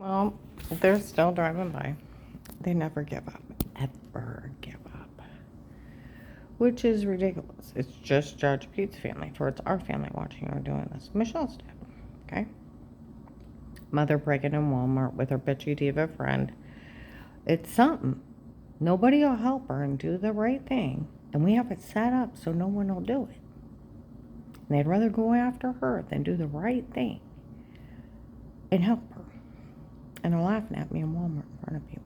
Well, they're still driving by. They never give up. Ever give up. Which is ridiculous. It's just Judge Pete's family, towards our family watching her doing this. Michelle's dead. Okay? Mother breaking in Walmart with her bitchy diva friend. It's something. Nobody will help her and do the right thing. And we have it set up so no one will do it. And they'd rather go after her than do the right thing and help her. And they're laughing at me in Walmart in front of people.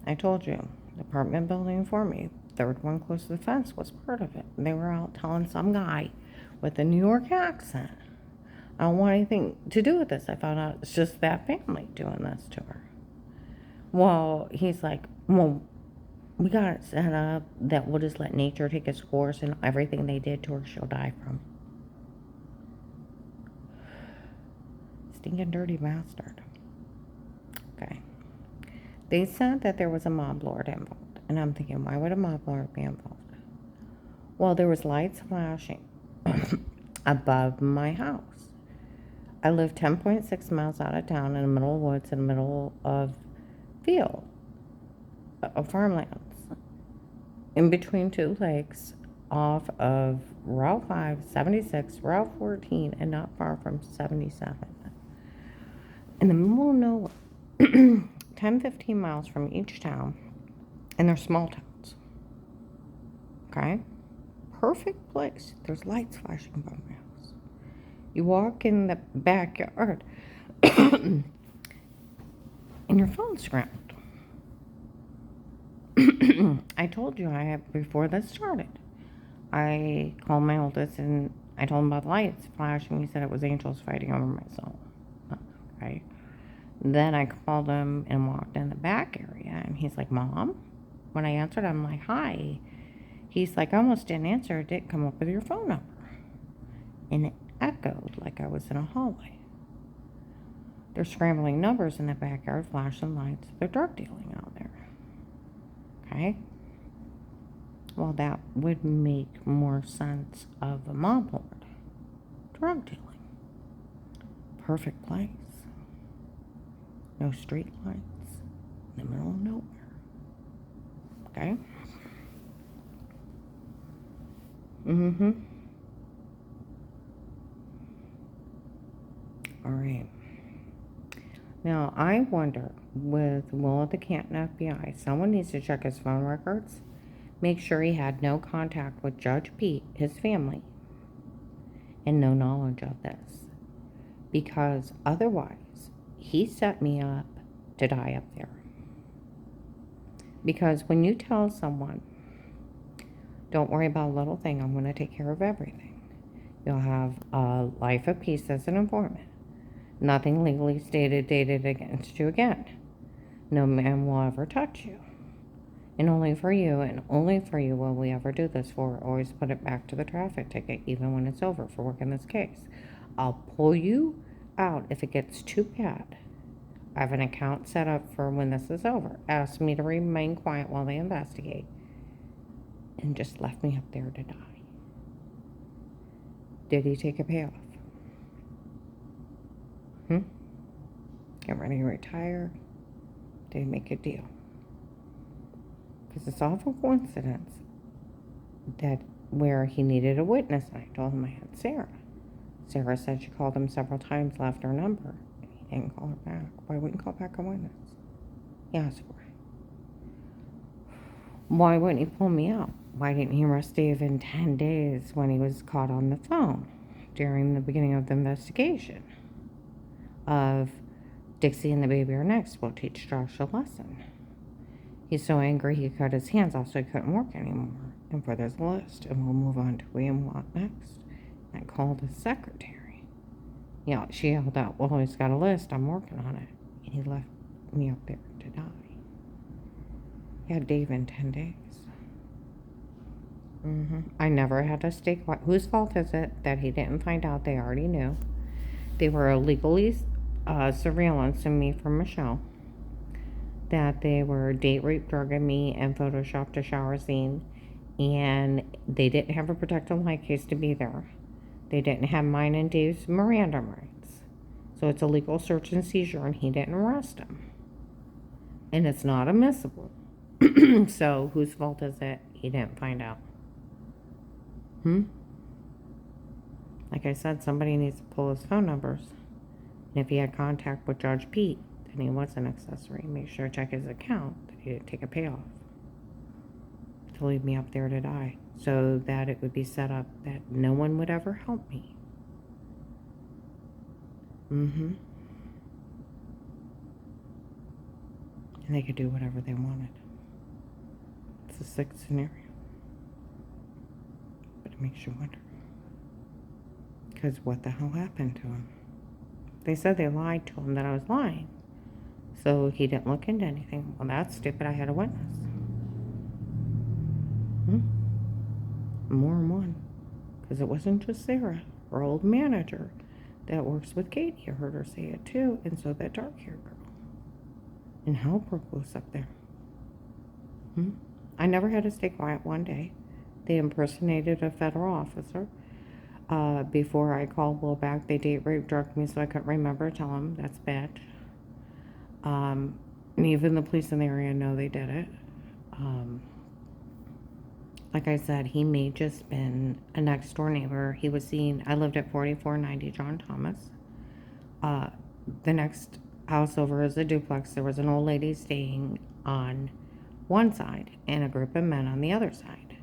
I told you, the apartment building for me, third one close to the fence, was part of it. They were out telling some guy with a New York accent, I don't want anything to do with this. I found out it's just that family doing this to her. Well, he's like, well, we got it set up that we'll just let nature take its course, and everything they did to her, she'll die from. Stinking dirty bastard. Okay. They said that there was a mob lord involved, and I'm thinking, why would a mob lord be involved? Well, there was lights flashing above my house. I live 10.6 miles out of town in the middle of woods, in the middle of field, of farmlands, in between two lakes, off of Route 5, 76, Route 14, and not far from 77. In the middle of nowhere, 10, 15 miles from each town, and they're small towns. Okay? Perfect place. There's lights flashing above my house. You walk in the backyard, and your phone's scrambled. I told you before this started. I called my oldest and I told him about the lights flashing. He said it was angels fighting over my soul. Okay. Then I called him and walked in the back area, and he's like, Mom? When I answered, I'm like, hi. He's like, I almost didn't answer. It didn't come up with your phone number. And it echoed like I was in a hallway. They're scrambling numbers in the backyard, flashing lights. They're drug dealing out there. Okay? Well, that would make more sense of a mob lord. Drug dealing. Perfect place. No street lights. In the middle of nowhere. Okay? Alright. Now, I wonder, with Will of the Canton FBI, someone needs to check his phone records, make sure he had no contact with Judge Pete, his family, and no knowledge of this. Because otherwise, he set me up to die up there. Because when you tell someone, don't worry about a little thing, I'm going to take care of everything, you'll have a life of peace as an informant. Nothing legally dated against you again. No man will ever touch you. And only for you will we ever do this for. Always put it back to the traffic ticket, even when it's over, for working this case. I'll pull you out if it gets too bad. I have an account set up for when this is over. Ask me to remain quiet while they investigate. And just left me up there to die. Did he take a payoff? Get ready to retire? Did he make a deal? Because it's awful coincidence that where he needed a witness, and I told him I had Sarah. Sarah said she called him several times, left her number, and he didn't call her back. Why wouldn't he call back a witness? He asked for it. Why wouldn't he pull me out? Why didn't he arrest Dave in 10 days when he was caught on the phone during the beginning of the investigation of Dixie and the baby are next? We'll teach Josh a lesson. He's so angry he cut his hands off so he couldn't work anymore. And for this list, and we'll move on to William Watt next. I called his secretary. Yeah, she yelled out, well, he's got a list, I'm working on it. And he left me up there to die. He had Dave in 10 days. I never had to stay quiet. Whose fault is it that he didn't find out? They already knew. They were illegally surveillancing me from Michelle. That they were date rape drugging me and photoshopped a shower scene. And they didn't have a protective light case to be there. They didn't have mine and Dave's Miranda rights. So it's a legal search and seizure, and he didn't arrest him. And it's not admissible. So whose fault is it? He didn't find out. Like I said, somebody needs to pull his phone numbers. And if he had contact with Judge Pete, then he was an accessory. Make sure to check his account that he didn't take a payoff to leave me up there to die, so that it would be set up that no one would ever help me. And they could do whatever they wanted. It's a sick scenario. But it makes you wonder. Because what the hell happened to him? They said they lied to him that I was lying. So he didn't look into anything. Well, that's stupid. I had a witness. More than one. Because it wasn't just Sarah, our old manager that works with Katie. I heard her say it too. And so that dark-haired girl. And hell broke loose up there. I never had to stay quiet one day. They impersonated a federal officer. Before I called Will back, they date rape drugged me so I couldn't remember. Tell them that's bad. And even the police in the area know they did it. Like I said, he may just been a next door neighbor. He was seen. I lived at 4490 John Thomas. The next house over is a duplex. There was an old lady staying on one side and a group of men on the other side.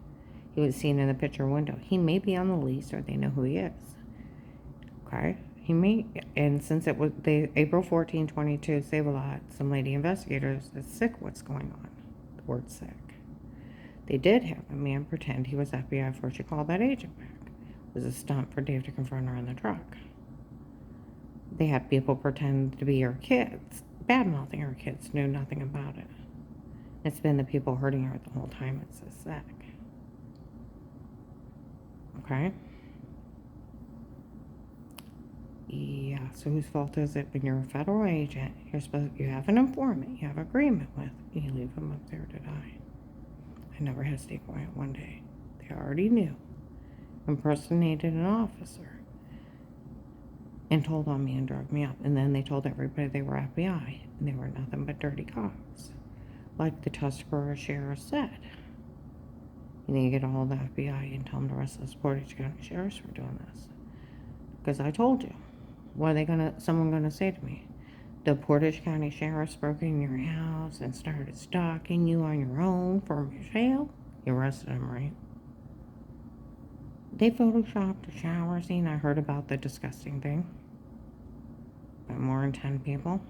He was seen in the picture window. He may be on the lease, or they know who he is. Okay? He may, and since it was April 14, 22, Save-A-Lot, some lady investigators is sick what's going on. The word sick. They did have a man pretend he was FBI before she called that agent back. It was a stunt for Dave to confront her in the truck. They had people pretend to be her kids, bad-mouthing her kids, knew nothing about it. It's been the people hurting her the whole time. It's so sick. Okay? Yeah, so whose fault is it when you're a federal agent? You have an informant, you have an agreement with, and you leave them up there to die. I never had to stay quiet one day. They already knew. Impersonated an officer and told on me and drugged me up. And then they told everybody they were FBI, and they were nothing but dirty cops. Like the Tuscarora sheriff said. You need to get a hold of the FBI and tell them the rest of the Portage County sheriffs were doing this. Because I told you. What are they someone gonna say to me? The Portage County sheriffs broke in your house and started stalking you on your own from your jail? You arrested them, right? They photoshopped a shower scene. I heard about the disgusting thing. By more than 10 people.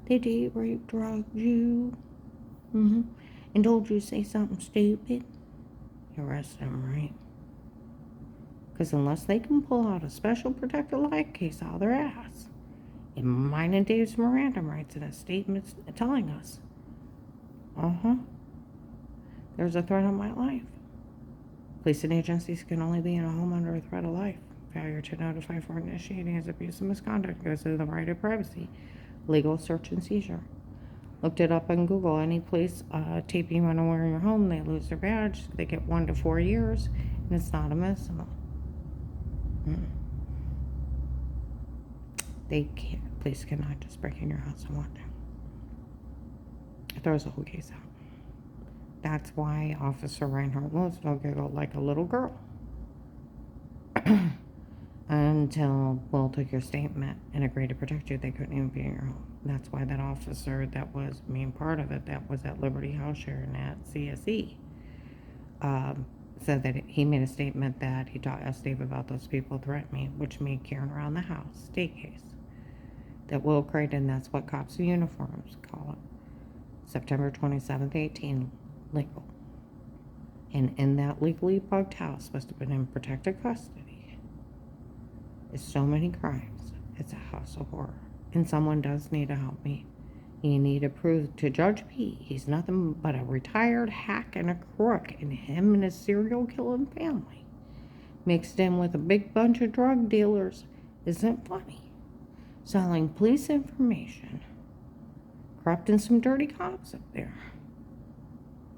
They date rape drugged you. And told you to say something stupid. You arrested them, right? Because unless they can pull out a special protected life case out of their ass, and mine and Dave's Miranda rights in a statement telling us, there's a threat on my life. Police and agencies can only be in a home under a threat of life. Failure to notify for initiating as abuse and misconduct goes to the right of privacy. Legal search and seizure. Looked it up on Google. Any police taping you unaware in your home, they lose their badge. They get 1 to 4 years, and it's not admissible. They can't. Police cannot just break in your house and want to. It throws the whole case out. That's why Officer Reinhardt Louisville giggled like a little girl. Until Will took your statement and agreed to protect you, they couldn't even be in your home. That's why that officer that was being part of it, that was at Liberty House sharing at CSE, said that he made a statement that he asked Dave about those people threatened me, which made Karen around the house, state case. That Will created, and that's what cops in uniforms call it. September 27th, 18, legal. And in that legally bugged house, must have been in protective custody. It's so many crimes. It's a house of horror. And someone does need to help me. You need to prove to Judge P he's nothing but a retired hack and a crook, and him and his serial killing family mixed in with a big bunch of drug dealers isn't funny. Selling police information, corrupting some dirty cops up there.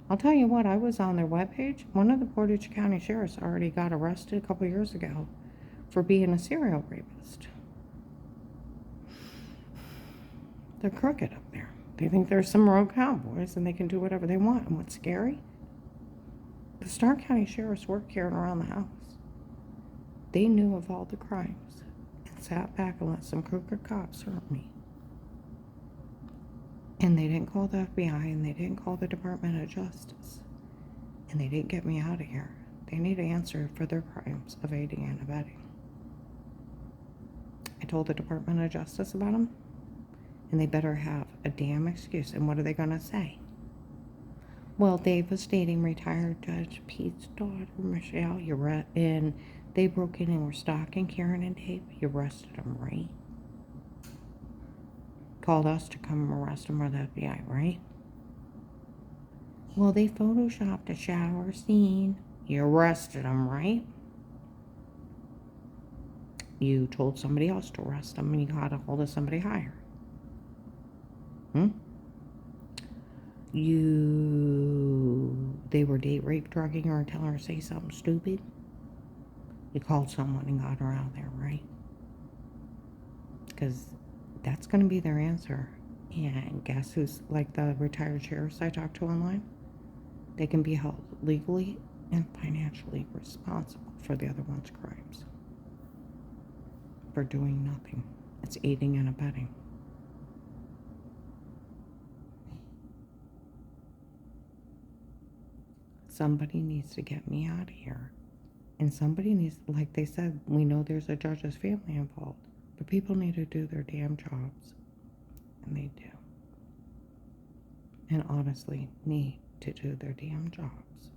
I'll tell you what, I was on their webpage. One of the Portage County sheriffs already got arrested a couple years ago for being a serial rapist. They're crooked up there. They think there's some rogue cowboys and they can do whatever they want. And what's scary? The Starr County Sheriffs work here and around the house. They knew of all the crimes and sat back and let some crooked cops hurt me. And they didn't call the FBI and they didn't call the Department of Justice. And they didn't get me out of here. They need to answer for their crimes of aiding and abetting. I told the Department of Justice about them, and they better have a damn excuse. And what are they going to say? Well, Dave was dating retired Judge Pete's daughter, Michelle. And they broke in and were stalking Karen and Dave. You arrested them, right? Called us to come arrest them or the FBI, right? Well, they photoshopped a shower scene. You arrested them, right? You told somebody else to arrest them and you got a hold of somebody higher. They were date rape, drugging her and telling her to say something stupid. You called someone and got her out there, right? Because that's going to be their answer. And guess who's, like the retired sheriffs I talked to online? They can be held legally and financially responsible for the other one's crimes. For doing nothing. It's aiding and abetting. Somebody needs to get me out of here. And somebody needs, like they said, we know there's a judge's family involved. But people need to do their damn jobs. And they do. And honestly, need to do their damn jobs.